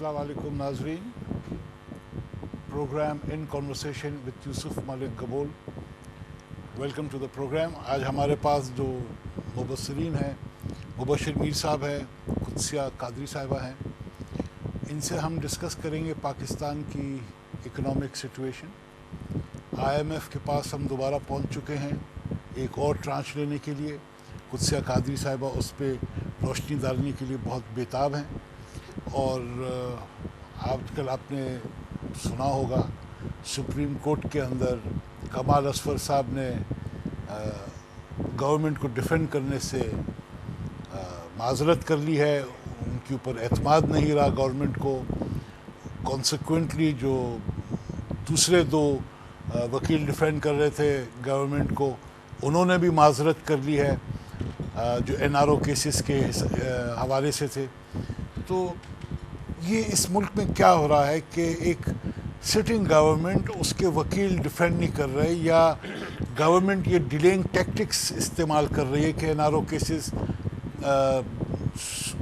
अस्सलाम वालेकुम नाजरीन। Programme in conversation with Yusuf Malik Gabol. Welcome to the programme. आज हमारे पास जो मुबस्सिरीन हैं, मुबशिर मीर साहब हैं, कुदसिया कादरी साहिबा हैं। इनसे हम डिस्कस करेंगे पाकिस्तान की इकोनॉमिक सिचुएशन। IMF के पास हम दोबारा पहुंच चुके हैं एक और ट्रांच लेने के लिए। कुदसिया कादरी साहिबा उस पर रोशनी डालने के लिए बहुत बेताब हैं। और आजकल आपने सुना होगा सुप्रीम कोर्ट के अंदर कमाल असफर साहब ने गवर्नमेंट को डिफेंड करने से माजरत कर ली है। उनके ऊपर एतमाद नहीं रहा गवर्नमेंट को। कॉन्सिक्वेंटली जो दूसरे दो वकील डिफेंड कर रहे थे गवर्नमेंट को, उन्होंने भी माजरत कर ली है जो NRO केसेस के हवाले से थे। तो ये इस मुल्क में क्या हो रहा है कि एक सिटिंग गवर्नमेंट, उसके वकील डिफेंड नहीं कर रहे, या गवर्नमेंट ये डिलेइंग टैक्टिक्स इस्तेमाल कर रही है कि NRO केसेस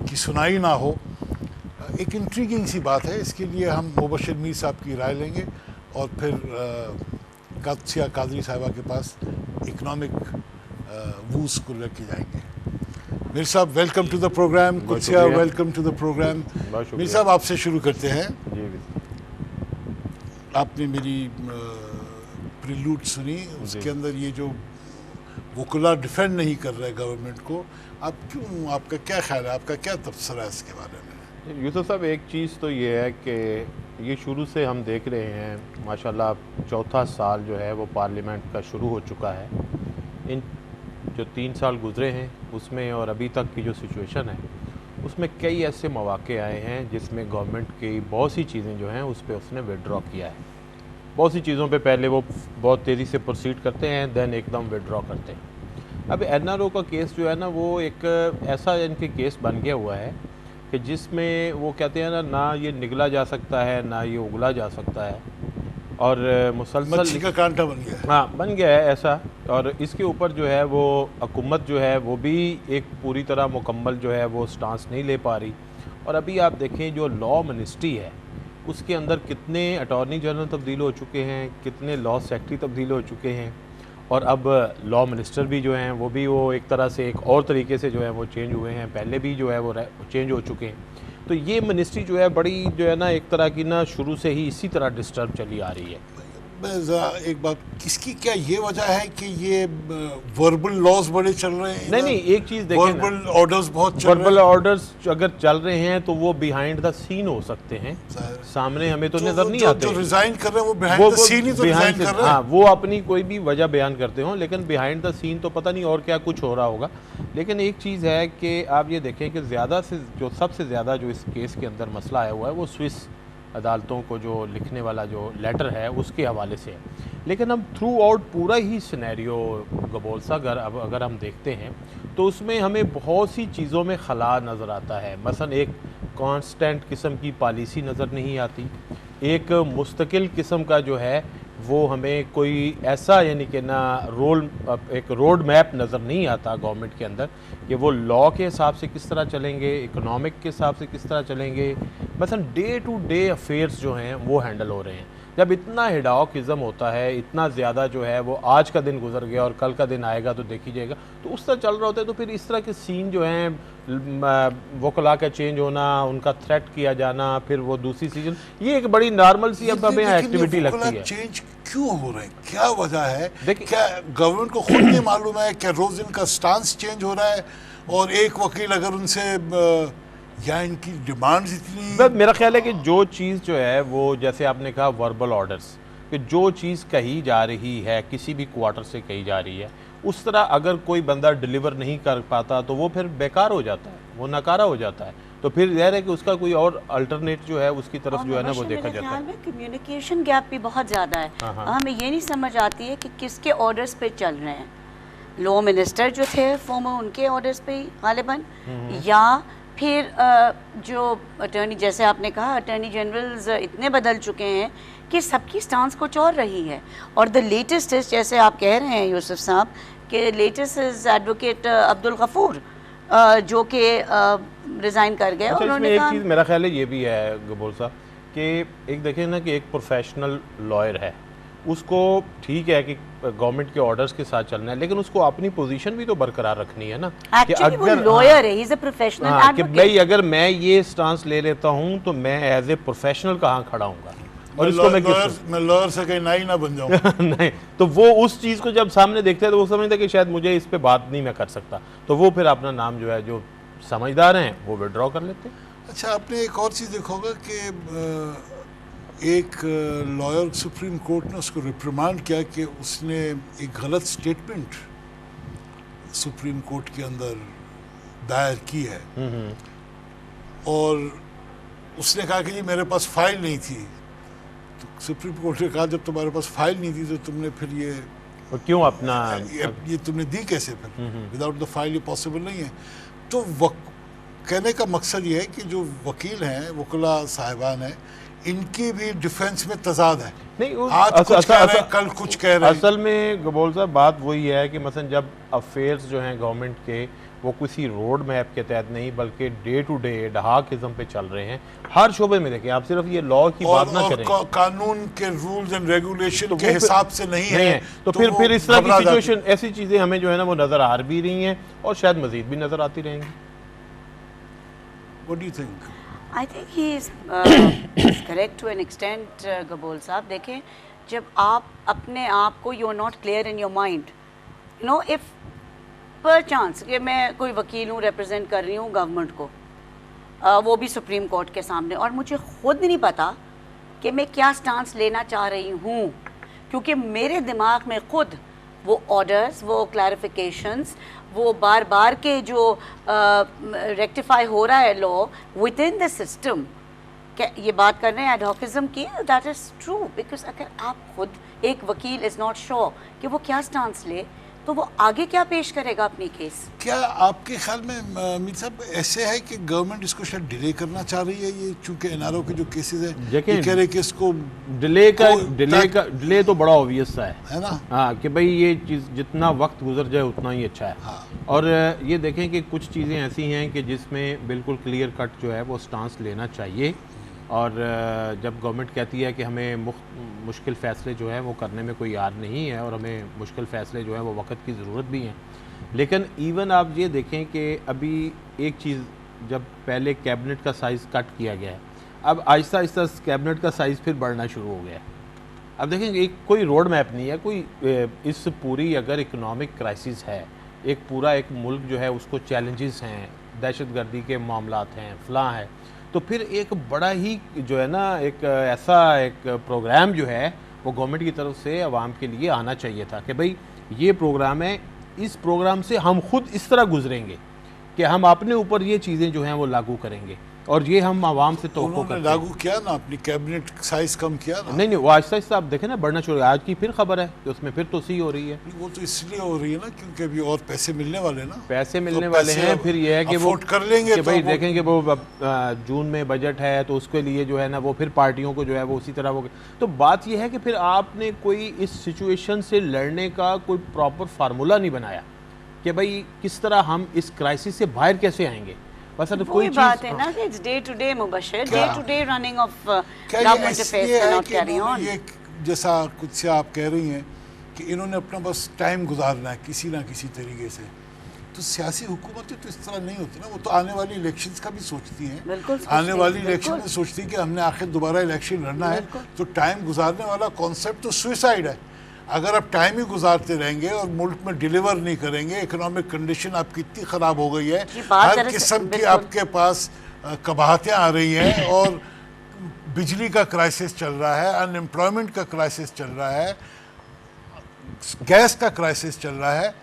की सुनाई ना हो। एक इंट्रीगिंग सी बात है। इसके लिए हम मुबशिर मीर साहब की राय लेंगे और फिर कुदसिया कादरी साहिबा के पास इकनॉमिक व्यूज को लेके जाएंगे। Mir sahab, welcome to the programme. Qudsia, welcome to the programme. Mir sahab, आपसे शुरू करते हैं। आपने मेरी प्रिल्यूड सुनी, उसके अंदर ये जो वकला डिफेंड नहीं कर रहे गवर्नमेंट को, आप क्यों, आपका क्या ख्याल है, आपका क्या तबसरा है इसके बारे में? यूसुफ साहब, एक चीज़ तो ये है कि ये शुरू से हम देख रहे हैं माशाल्लाह, चौथा साल जो है वो पार्लियामेंट का शुरू हो चुका है। इन जो 3 साल गुजरे हैं उसमें और अभी तक की जो सिचुएशन है उसमें कई ऐसे मौक़े आए हैं जिसमें गवर्नमेंट की बहुत सी चीज़ें जो हैं उस पर उसने विड्रॉ किया है। बहुत सी चीज़ों पे पहले वो बहुत तेज़ी से प्रोसीड करते हैं, देन एकदम विड्रॉ करते हैं। अब NRO का केस जो है ना, वो एक ऐसा इनके केस बन गया हुआ है कि जिसमें वो कहते हैं ना ये निगला जा सकता है ना ये उगला जा सकता है, और मुसलसल मच्छी का कांटा बन गया। हाँ, बन गया है ऐसा। और इसके ऊपर जो है वो हुकूमत जो है वो भी एक पूरी तरह मुकम्मल जो है वो स्टांस नहीं ले पा रही। और अभी आप देखें जो लॉ मिनिस्ट्री है उसके अंदर कितने अटॉर्नी जनरल तब्दील हो चुके हैं, कितने लॉ सेक्रेटरी तब्दील हो चुके हैं, और अब लॉ मिनिस्टर भी जो हैं वो भी वो एक तरह से एक और तरीके से जो है वो चेंज हुए हैं, पहले भी जो है वो चेंज हो चुके हैं। तो ये मिनिस्ट्री जो है बड़ी जो है ना एक तरह की ना शुरू से ही इसी तरह डिस्टर्ब चली आ रही है। एक बात, किसकी क्या ये वजह है कि ये वर्बल लॉज बड़े चल रहे हैं? नहीं, एक चीज़ देखें, वर्बल ऑर्डर्स बहुत चल रहे हैं। वर्बल ऑर्डर्स अगर चल रहे हैं तो वो बिहाइंड द सीन हो सकते हैं, सामने हमें तो नजर नहीं आते। जो रिजाइन कर रहे हैं वो बिहाइंड द सीन ही तो रिजाइन कर रहे हैं। हाँ, वो अपनी कोई भी वजह बयान करते हो, लेकिन बिहाइंड द सीन तो पता नहीं और क्या कुछ हो रहा होगा। लेकिन एक चीज़ है कि आप ये देखें कि ज़्यादा से जो सबसे ज़्यादा जो इस केस के अंदर मसला आया हुआ है वो स्विस अदालतों को जो लिखने वाला जो लेटर है उसके हवाले से है। लेकिन अब थ्रू आउट पूरा ही सिनेरियो गबोल सा अगर हम देखते हैं तो उसमें हमें बहुत सी चीज़ों में खला नज़र आता है। मसलन एक कांस्टेंट किस्म की पॉलिसी नज़र नहीं आती, एक मुस्तकिल किस्म का जो है वो हमें कोई ऐसा यानी कि ना एक रोड मैप नज़र नहीं आता गवर्नमेंट के अंदर कि वो लॉ के हिसाब से किस तरह चलेंगे, इकोनॉमिक के हिसाब से किस तरह चलेंगे। मसलन डे टू डे अफेयर्स जो हैं वो हैंडल हो रहे हैं। जब इतना हिडाओकिज़म होता है, इतना ज़्यादा जो है वो आज का दिन गुजर गया और कल का दिन आएगा तो देखी जाएगा, तो उस तरह चल रहा होता है। तो फिर इस तरह के सीन जो हैं, वकला का चेंज होना, उनका थ्रेट किया जाना, फिर वो दूसरी सीजन, ये एक बड़ी नॉर्मल सी अब हमें एक्टिविटी लगती है। चेंज क्यों हो रहे हैं, क्या वजह है? क्या गवर्नमेंट को खुद नहीं मालूम है? क्या रोज इनका स्टांस चेंज हो रहा है? और एक वकील अगर उनसे या इनकी डिमांड्स इतनी, मेरा ख्याल है कि जो चीज़ जो है वो जैसे आपने कहा वर्बल ऑर्डर्स, कि जो चीज़ कही जा रही है किसी भी क्वार्टर से कही जा रही है, उस तरह अगर कोई बंदा डिलीवर नहीं कर पाता तो वो फिर बेकार हो जाता है, वो नकारा हो जाता है। तो फिर ज़ाहिर है कि उसका कोई और अल्टरनेट जो है उसकी तरफ जो है ना वो देखा जाता है। कम्युनिकेशन गैप भी बहुत ज़्यादा है। हमें ये नहीं समझ आती है कि किसके ऑर्डर्स पे चल रहे हैं। लॉ मिनिस्टर जो थे फॉर्मर, उनके ऑर्डर्स पे गालिबन, या फिर जो अटर्नी, जैसे आपने कहा अटर्नी जनरल्स इतने बदल चुके हैं कि सबकी स्टांस कुछ और रही है। और द लेटेस्ट इज, जैसे आप कह रहे हैं यूसुफ साहब, कि latest is advocate Abdul Ghafoor, जो कि रिजाइन कर गए। अच्छा, और इसमें उन्होंने एक कहा चीज़ मेरा ख्याल है ये भी है गबोल साहब कि एक देखें ना कि एक प्रोफेशनल लॉयर है, उसको ठीक है कि गवर्नमेंट के ऑर्डर्स के साथ चलना है, लेकिन उसको अपनी पोजीशन भी तो बरकरार रखनी है ना कि एक्चुअली वो अगर लॉयर है, ही इज अ प्रोफेशनल कि भाई अगर मैं ये स्टांस ले लेता हूँ तो मैं एज ए प्रोफेशनल कहाँ खड़ा हूँगा और इसको मैं लॉयर से कहीं नाई ना बन जाऊँ। नहीं, तो वो उस चीज़ को जब सामने देखते हैं तो वो समझते हैं कि शायद मुझे इस पे बात नहीं मैं कर सकता, तो वो फिर अपना नाम जो है जो समझदार हैं वो विड्रॉ कर लेते हैं। अच्छा, आपने एक और चीज़ देखा होगा कि एक लॉयर सुप्रीम कोर्ट ने उसको रिप्रिमांड किया कि उसने एक गलत स्टेटमेंट सुप्रीम कोर्ट के अंदर दायर की है और उसने कहा कि जी मेरे पास फाइल नहीं थी। तो सुप्रीम कोर्ट ने कहा जब तुम्हारे पास फाइल नहीं थी तो तुमने फिर ये क्यों अपना ये तुमने दी कैसे फिर? विदाउट द फाइल ये पॉसिबल नहीं है। तो कहने का मकसद ये है कि जो वकील हैं, वकीला साहिबान हैं, इनकी भी डिफेंस में तजाद है। नहीं, आज कुछ कह रहे हैं, कल कुछ कह रहे हैं। असल में गबोल साहब बात वही है कि मसलन जब अफेयर्स जो हैं गवर्नमेंट के वो किसी रोड मैप के तहत नहीं बल्कि डे टू डे डहाकिज्म पे चल रहे हैं, हर शोबे में देखें आप, सिर्फ ये लॉ की बात ना करें, कानून के रूल्स एंड रेगुलेशन के हिसाब से नहीं है तो फिर इस तरह की सिचुएशन, ऐसी चीजें हमें जो है ना वो नजर आ भी रही हैं और शायद मजीद भी नजर आती रहेंगी। What do you think? I think he is correct to an extent, Gabol साहब। देखें, जब आप अपने आप को you are not clear in your mind, you know, if per chance कि मैं कोई वकील हूँ, रिप्रेजेंट कर रही हूँ गवर्नमेंट को, वो भी सुप्रीम कोर्ट के सामने, और मुझे खुद नहीं पता कि मैं क्या स्टांस लेना चाह रही हूँ, क्योंकि मेरे दिमाग में खुद वो ऑर्डर्स, वो क्लैरिफिकेशंस, वो बार बार के जो रेक्टिफाई हो रहा है law with in the system, क्या ये बात कर रहे हैं एडहॉकिज्म की, दैट इज़ ट्रू। बिकॉज अगर आप खुद, एक वकील इज़ नॉट श्योर कि वो क्या स्टांस ले, तो वो आगे क्या पेश करेगा अपनी केस? क्या आपके ख्याल में मीर साहब ऐसे है कि गवर्नमेंट इसको शायद डिले करना चाह रही है? ये चूंकि एनआरओ के जो केसेस है, ये कह रहे कि इसको डिले तो बड़ा ऑब्वियस सा है ना, हाँ, कि भाई ये चीज़ जितना वक्त गुजर जाए उतना ही अच्छा है। हाँ। और ये देखें कि कुछ चीज़ें ऐसी हैं कि जिसमें बिल्कुल क्लियर कट जो है वो स्टांस लेना चाहिए, और जब गवर्नमेंट कहती है कि हमें मुश्किल फ़ैसले जो है वो करने में कोई याद नहीं है और हमें मुश्किल फ़ैसले जो है वो वक्त की ज़रूरत भी है, लेकिन इवन आप ये देखें कि अभी एक चीज़, जब पहले कैबिनेट का साइज़ कट किया गया है, अब आहिस्ता आहिस्ता कैबिनेट का साइज़ फिर बढ़ना शुरू हो गया है। अब देखें, एक कोई रोड मैप नहीं है, कोई इस पूरी अगर इकनॉमिक क्राइसिस है, एक पूरा एक मुल्क जो है उसको चैलेंजेस हैं, दहशतगर्दी के मामलात हैं, फलां है, तो फिर एक बड़ा ही जो है ना एक ऐसा एक प्रोग्राम जो है वो गवर्नमेंट की तरफ से आवाम के लिए आना चाहिए था कि भाई ये प्रोग्राम है, इस प्रोग्राम से हम खुद इस तरह गुजरेंगे कि हम अपने ऊपर ये चीज़ें जो हैं वो लागू करेंगे, और ये हम आवाम से तवक्को करते हैं। लागू किया ना, अपनी कैबिनेट साइज कम किया ना। नहीं, वो आहिस्ता आहिस्ता आप देखें ना बढ़ना शुरू, आज की फिर खबर है कि उसमें फिर तोसी हो रही है। वो तो इसलिए हो रही है ना क्योंकि अभी और पैसे मिलने वाले ना, पैसे मिलने वाले हैं, फिर ये है कि वो कर लेंगे कि भाई देखेंगे वो जून में बजट है तो उसके लिए जो है ना वो फिर पार्टियों को जो है वो उसी तरह वो, तो बात ये है कि फिर आपने कोई इस सिचुएशन से लड़ने का कोई प्रॉपर फार्मूला नहीं बनाया कि भाई किस तरह हम इस क्राइसिस से बाहर कैसे आएंगे। बस कोई बात है ना कि it's day to day Mubashar, day to day running of government affairs can carry on. ये जैसा कुछ से आप कह रही हैं कि इन्होंने अपना बस टाइम गुजारना है किसी ना किसी तरीके से, तो सियासी हुकूमतें तो इस तरह नहीं होती ना, वो तो आने वाली इलेक्शंस का भी सोचती हैं, आने वाली इलेक्शन में सोचती है कि हमने आखिर दोबारा इलेक्शन लड़ना है, तो टाइम गुजारने वाला कॉन्सेप्ट तो सुसाइड है। अगर आप टाइम ही गुजारते रहेंगे और मुल्क में डिलीवर नहीं करेंगे, इकोनॉमिक कंडीशन आपकी इतनी ख़राब हो गई है, हर किस्म की आपके पास कबाहतें आ रही हैं, और बिजली का क्राइसिस चल रहा है, अनएम्प्लॉयमेंट का क्राइसिस चल रहा है, गैस का क्राइसिस चल रहा है,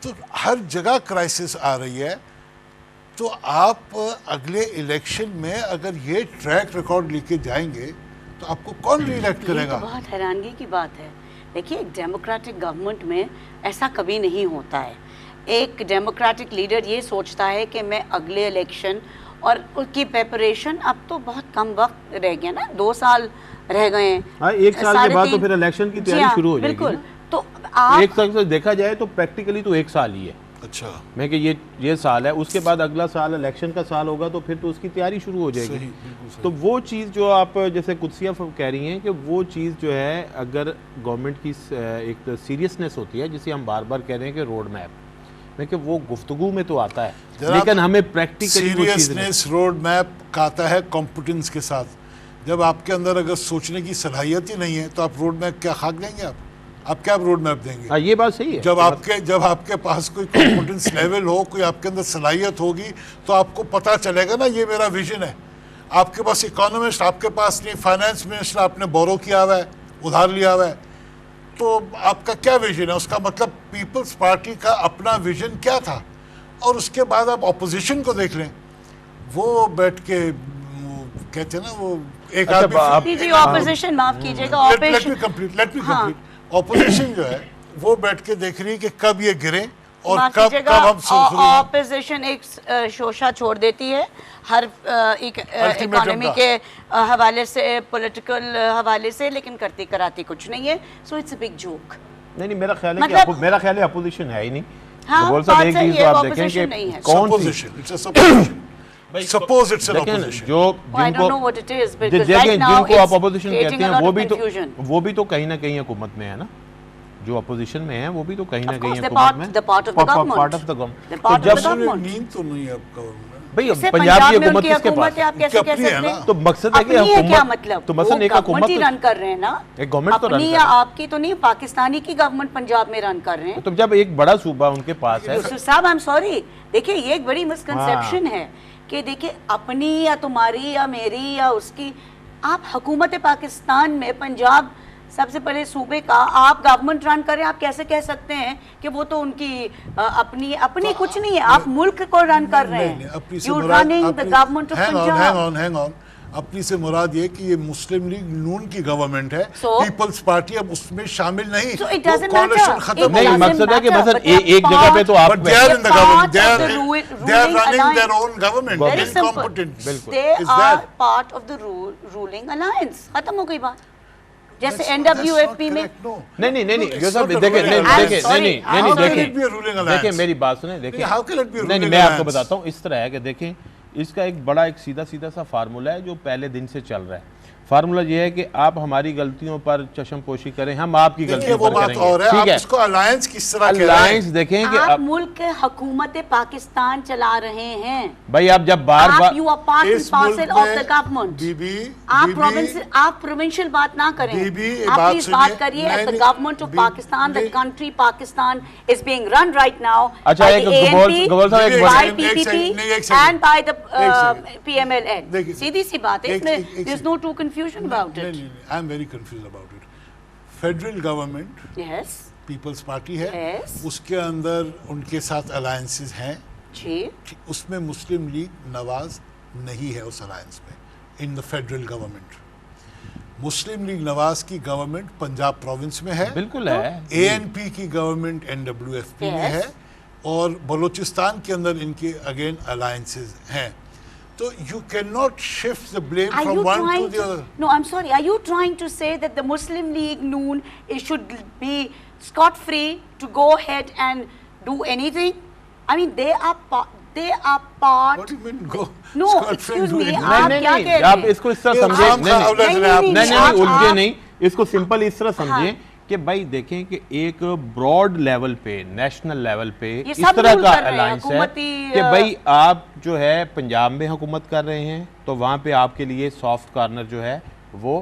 तो हर जगह क्राइसिस आ रही है। तो आप अगले इलेक्शन में अगर ये ट्रैक रिकॉर्ड लेके जाएंगे तो आपको कौन री-इलेक्ट करेगा? तो बहुत हैरानगी की बात है। देखिए, एक डेमोक्रेटिक गवर्नमेंट में ऐसा कभी नहीं होता है। एक डेमोक्रेटिक लीडर ये सोचता है कि मैं अगले इलेक्शन, और उसकी प्रिपरेशन, अब तो बहुत कम वक्त रह गया ना, 2 साल रह गए हैं, 1 साल के बाद तो फिर इलेक्शन की तैयारी शुरू हो जाएगी। बिल्कुल, तो आप एक साल से देखा जाए तो प्रैक्टिकली तो 1 साल ही है। अच्छा, मैं कि ये साल है, उसके बाद अगला साल इलेक्शन का साल होगा तो फिर तो उसकी तैयारी शुरू हो जाएगी। सही, बिल्कुल सही। तो वो चीज़ जो आप जैसे कुदसिया कह रही हैं कि वो चीज़ जो है अगर गवर्नमेंट की एक सीरियसनेस होती है, जिसे हम बार बार कह रहे हैं कि रोड मैप, मैं कि वो गुफ्तगू में तो आता है लेकिन हमें प्रैक्टिकली सीरियसनेस रोड मैप का आता है कॉम्पिटेंस के साथ। जब आपके अंदर अगर सोचने की सलाहियत ही नहीं है तो आप रोड मैप क्या खाक देंगे? आप क्या रोड मैप देंगे? ये बात सही है। जब आपके पास कोई कॉम्पिटेंस लेवल हो, कोई आपके अंदर सलाहियत होगी तो आपको पता चलेगा ना ये मेरा विजन है। आपके पास इकोनॉमिस्ट, आपके पास नहीं फाइनेंस मिनिस्टर, आपने बोरो किया हुआ है, उधार लिया हुआ है, तो आपका क्या विजन है? उसका मतलब पीपल्स पार्टी का अपना विजन क्या था? और उसके बाद आप ऑपोजिशन को देख लें, वो बैठ के कहते हैं ना वो एक आदमी ऑपोजिशन, माफ कीजिएगा, ऑपोजिशन जो है वो बैठ के देख रही है कि कब ये गिरे और कब हम ऑपोजिशन एक शोशा छोड़ देती है हर इकोनॉमी के हवाले से, पॉलिटिकल हवाले से, लेकिन करती कराती कुछ नहीं है। So it's a big joke. नहीं, मेरा ख्याल है कि मेरा ख्याल है अपोजिशन है ही नहीं। हाँ, बोल साहब एक चीज आप देखें कि कौन सी Suppose it's an opposition. जो I don't know what it is because right right now जिनको आप अपोजिशन creating कहते a हैं lot वो of भी तो कहीं ना कहीं हुकूमत में है ना। जो अपोजिशन में है वो भी तो कहीं ना कहीं they're हुकूमत में, the part of the government. part of the government। They're part तो of the जब government. नींद तो नहीं है आपका भाई जैसे पंजाब की में हुकूमत उनकी किसके पास हुकूमत है, आप कैसे कह अपनी है सकते ना। हैं? तो मकसद है कि अपनी है क्या हुकूमत, मतलब? तो मसलन एक हुकूमत ही रन कर रहे हैं ना, एक गवर्नमेंट तो रन अपनी कर या रही है। आपकी तो नहीं, पाकिस्तानी की गवर्नमेंट पंजाब में रन कर रहे हैं। तो जब एक बड़ा सूबा उनके पास है, यूसुफ साहब आई एम सॉरी, देखिए ये एक बड़ी मिसकंसेप्शन है कि देखिए अपनी या तुम्हारी या मेरी या उसकी, आप हुकूमत पाकिस्तान में पंजाब सबसे बड़े सूबे का आप गवर्नमेंट रन करें, आप कैसे कह सकते हैं कि वो तो उनकी अपनी कुछ नहीं है? आप मुल्क को रन कर रहे हैं। You running the government of Punjab. अपनी से मुराद ये कि ये मुस्लिम लीग नून की गवर्नमेंट है, पीपल्स पार्टी अब उसमें शामिल नहीं, कोalition खत्म नहीं, मकसद है कि बस एक जगह पे तो आप they are in the government, they are running their own government, very incompetent, they are part of the ruling alliance। खत्म हो गई बात। जैसे NWFP में नहीं ये सब देखिए मेरी बात सुने, देखिए नहीं मैं आपको बताता हूँ, इस तरह है कि देखें इसका एक बड़ा एक सीधा सा फार्मूला है जो पहले दिन से चल रहा है। फार्मूला ये है कि आप हमारी गलतियों पर चश्मपोशी करें, हम आपकी गलतियों पर करेंगे, ठीक है? इसको अलायंस किस तरह अलायंस देखें कि आप मुल्क हुकूमत पाकिस्तान चला रहे हैं भाई, आप जब बार you are part and parcel of the government, आप प्रोविंशियल बात ना करें, आप प्लीज बात करिए at the government of Pakistan. The country Pakistan is being run right now by the ANP, by PPP and by the PMLN। सीधी सी बात है, इसमें there is no to confusion about it. I am very confused about it. Federal government, yes, People's Party है, yes, उसके अंदर उनके साथ alliances हैं, जी, उसमें मुस्लिम लीग नवाज नहीं है उस alliance में, in the federal government. Muslim league Nawaz की गवर्नमेंट पंजाब प्रोविंस में है, बिल्कुल है, ANP की गवर्नमेंट NWFP में है, और बलूचिस्तान के अंदर इनके अगेन alliances हैं। So you cannot shift the blame from one to the other. No, I'm sorry. Are you trying to say that the Muslim League Noon should be scot-free to go ahead and do anything? I mean, they are part. What do you mean go? No, excuse me. आप क्या कह रहे हैं? आप इसको इस तरह समझे, नहीं उलझे नहीं, इसको सिंपल इस तरह समझे कि भाई देखें कि एक ब्रॉड लेवल पे, नेशनल लेवल पे इस तरह का अलायंस है कि भाई आप जो है पंजाब में हुकूमत कर रहे हैं तो वहाँ पे आपके लिए सॉफ्ट कॉर्नर जो है वो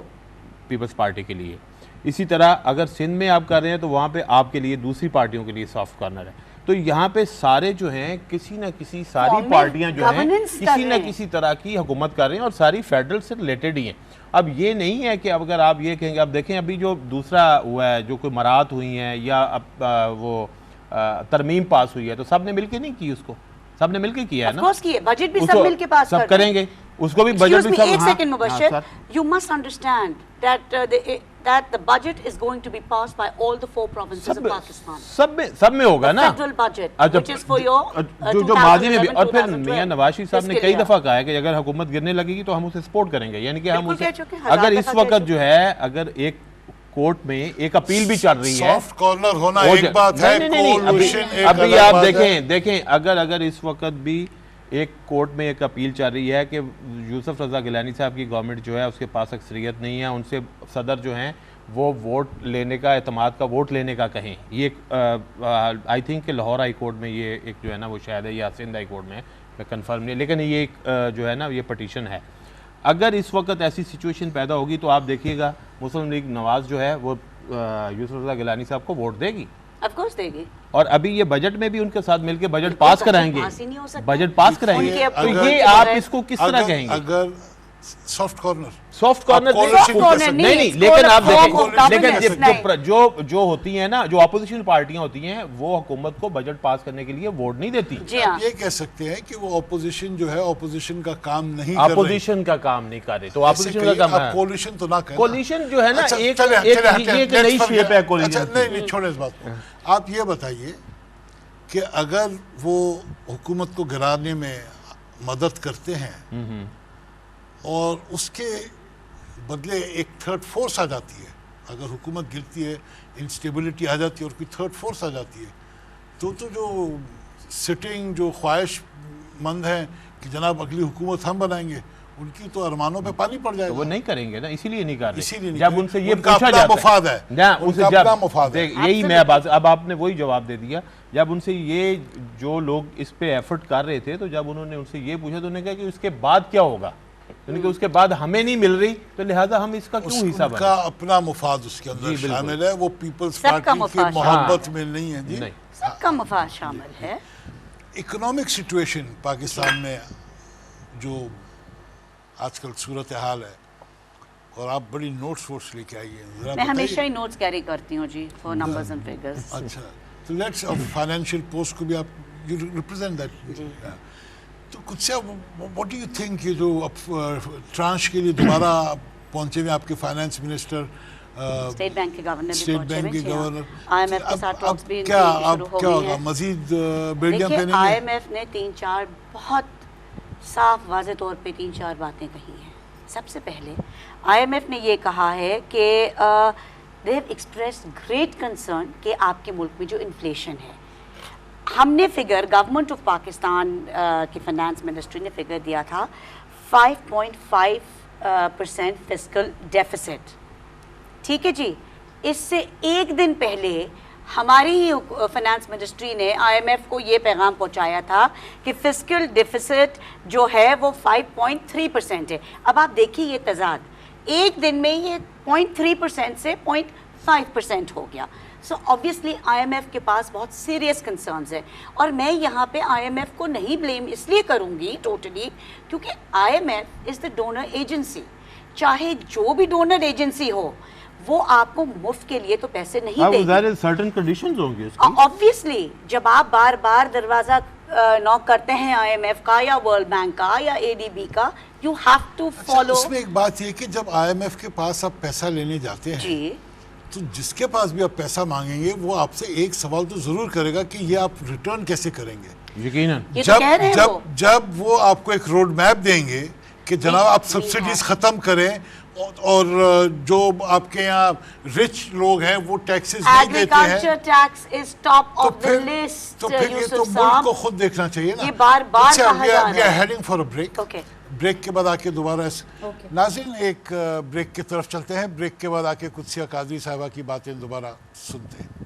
पीपल्स पार्टी के लिए, इसी तरह अगर सिंध में आप कर रहे हैं तो वहाँ पे आपके लिए दूसरी पार्टियों के लिए सॉफ्ट कॉर्नर है। तो यहाँ पे सारे जो हैं किसी न किसी, सारी पार्टियाँ जो हैं किसी न किसी तरह की हुकूमत कर रही हैं और सारी फेडरल से रिलेटेड ही हैं। अब ये नहीं है कि अगर आप ये कहेंगे, अब देखें अभी जो दूसरा हुआ है, जो कोई मराहत हुई हैं या वो तरमीम पास हुई है, तो सब ने मिलके नहीं की, उसको सब ने मिलके किया है ना, बजट भी सब मिलके पास सब करेंगे, उसको भी बजट भी सब। एक second Mubashshir, you must understand that the budget is going to be passed by all the 4 provinces of Pakistan. सब में होगा ना federal budget, which is for your जो माजी में भी। और फिर मियां नवाज शरीफ साहब ने कई दफा कहा है कि अगर हुकूमत गिरने लगेगी तो हम उसे सपोर्ट करेंगे, यानी कि हम उसे, अगर इस वक्त जो है अगर एक कोर्ट में एक अपील भी चल रही है। सॉफ्ट कॉर्नर होना वो एक बात है, नहीं, कोलिशन एक अभी अलग आप बात है। देखें अगर इस वक्त भी एक कोर्ट में एक अपील चल रही है कि यूसुफ रजा गिलानी साहब की गवर्नमेंट जो है उसके पास अक्सरियत नहीं है, उनसे सदर जो हैं वो वोट लेने का, एतमाद का वोट लेने का कहें। ये आई थिंक कि लाहौर हाई कोर्ट में ये एक जो है ना वो शायद है, या सिंध हाई कोर्ट में, मैं कंफर्म नहीं, लेकिन ये एक जो है ना ये पटिशन है। अगर इस वक्त ऐसी सिचुएशन पैदा होगी तो आप देखिएगा मुस्लिम लीग नवाज जो है वो यूसुफ रजा गिलानी साहब को वोट देगी, ऑफ कोर्स देगी। और अभी ये बजट में भी उनके साथ मिलकर बजट पास कराएंगे, बजट पास कराएंगे। उनके तो अगर- ये आप इसको किस तरह कहेंगे? अगर सॉफ्ट कॉर्नर नहीं, लेकिन आप देखें, लेकिन नहीं। जो होती हैं ना, जो अपोजिशन पार्टियां होती हैं वो हुकूमत को बजट पास करने के लिए वोट नहीं देती। जी हाँ, ये कह सकते हैं कि वो ऑपोजिशन जो है ऑपोजिशन का काम नहीं कर रही। अपोजिशन का काम नहीं कर रहे, तो अपोजिशन का काम है। कोलिशन तो ना करें। कोलिशन जो है ना अच्छा, एक चले, एक चले, ये एक let's नई forget- शेप है कोलिशन अच्छा, नहीं छोड़े इस बात को। आप ये बताइए कि अगर वो हुकूमत को गिराने में मदद करते हैं और उसके बदले एक थर्ड फोर्स आ जाती है, अगर हुकूमत गिरती है, इंस्टेबिलिटी आ जाती है और कोई थर्ड फोर्स आ जाती है, तो जो सिटिंग जो ख्वाहिशमंद हैं कि जनाब अगली हुकूमत हम बनाएंगे, उनकी तो अरमानों पे पानी पड़ जाएगा। तो वो नहीं करेंगे ना, इसीलिए नहीं कर इसीलिए रहे। नहीं जब करेंगे। उनसे ये उनका पूछा अपना जाता मुफाद है ना, उनका उनसे अपना जब मुफाद है। यही मैं बात, अब आपने वही जवाब दे दिया। जब उनसे ये जो लोग इस पे एफर्ट कर रहे थे, तो जब उन्होंने उनसे ये पूछा तो उन्होंने कहा कि उसके बाद क्या होगा, क्योंकि उसके बाद हमें नहीं मिल रही, तो लिहाजा हम इसका क्यों हिस्सा उनका बने। अपना मुफाद उसके अंदर जी, बिल्कुल। शामिल है, वो पीपल्स सबका पार्टी की मुफाद मोहब्बत में नहीं है जी। नहीं, सबका मुफाद शामिल है। इकोनॉमिक सिचुएशन पाकिस्तान में जो आजकल सूरत हाल है, और आप बड़ी नोट्स वोट्स लेके आई हैं, जरा मैं हमेशा बताइए। ही नोट्स कैरी करती हूँ जी, फॉर नंबर्स एंड फिगर्स। अच्छा, तो लेट्स फाइनेंशियल पोस्ट को भी आप यू रिप्रेजेंट दैट। तो कुछ से व्हाट डू यू थिंक, ये जो ट्रांश के लिए दोबारा पहुंचे हुए आपके फाइनेंस मिनिस्टर, स्टेट बैंक के गवर्नर भी स्टेट पहुंचे बैंक के हुए, जी हाँ। गवर्नर, IMF के अब- साथ अब टॉक्स भी क्या इनकी अब शुरू हो क्या गई होगा, हैं। मजीद बेड़ियां देखिए, पहनेंगे? IMF ने 3-4 बहुत साफ वाज़े तौर पे 3-4 बातें कही हैं। सबसे पहले IMF ने ये कहा है कि they have expressed great concern कि आपके मुल्क में जो इन्फ्लेशन है, हमने फिगर, गवर्नमेंट ऑफ पाकिस्तान की फाइनेंस मिनिस्ट्री ने फिगर दिया था 5.5% फिस्कल डेफिसिट। ठीक है जी, इससे एक दिन पहले हमारी ही फाइनेंस मिनिस्ट्री ने IMF को ये पैगाम पहुंचाया था कि फिस्कल डेफिसिट जो है वो 5.3% है। अब आप देखिए ये तजाद, एक दिन में ये 0.3% से 0.5% हो गया। सो ऑब्वियसली IMF के पास बहुत सीरियस कंसर्न्स है, और मैं यहाँ पे IMF को नहीं ब्लेम इसलिए करूँगी टोटली, क्योंकि IMF is the donor agency. चाहे जो भी डोनर एजेंसी हो, वो आपको मुफ्त के लिए तो पैसे नहीं देगी। सर्टेन कंडीशंस होंगे उसकी। ऑब्वियसली जब आप बार बार दरवाजा नॉक करते हैं IMF का या वर्ल्ड बैंक का या ADB का, यू हैव टू फॉलो। इसमें एक बात ये कि जब IMF के पास आप पैसा लेने जाते हैं, जी, तो जिसके पास भी आप पैसा मांगेंगे वो आपसे एक सवाल तो जरूर करेगा कि ये आप रिटर्न कैसे करेंगे। यकीनन। ये तो कह रहे हैं वो। जब वो आपको एक रोड मैप देंगे कि जनाब आप सब्सिडीज खत्म करें, और जो आपके यहाँ रिच लोग हैं वो टैक्सेस नहीं देते हैं, एग्रीकल्चर टैक्स इज टॉप तो ऑफ द फिर लिस्ट। तो फिर ये तो मुल्क को खुद देखना चाहिए ना। ये बार-बार अच्छा, कहा जा रहा है। Heading for a break. Okay, break के बाद आके दोबारा नाज़रीन एक ब्रेक की तरफ चलते हैं। ब्रेक के बाद आके कुछ कादरी साहिबा की बातें दोबारा सुनते हैं।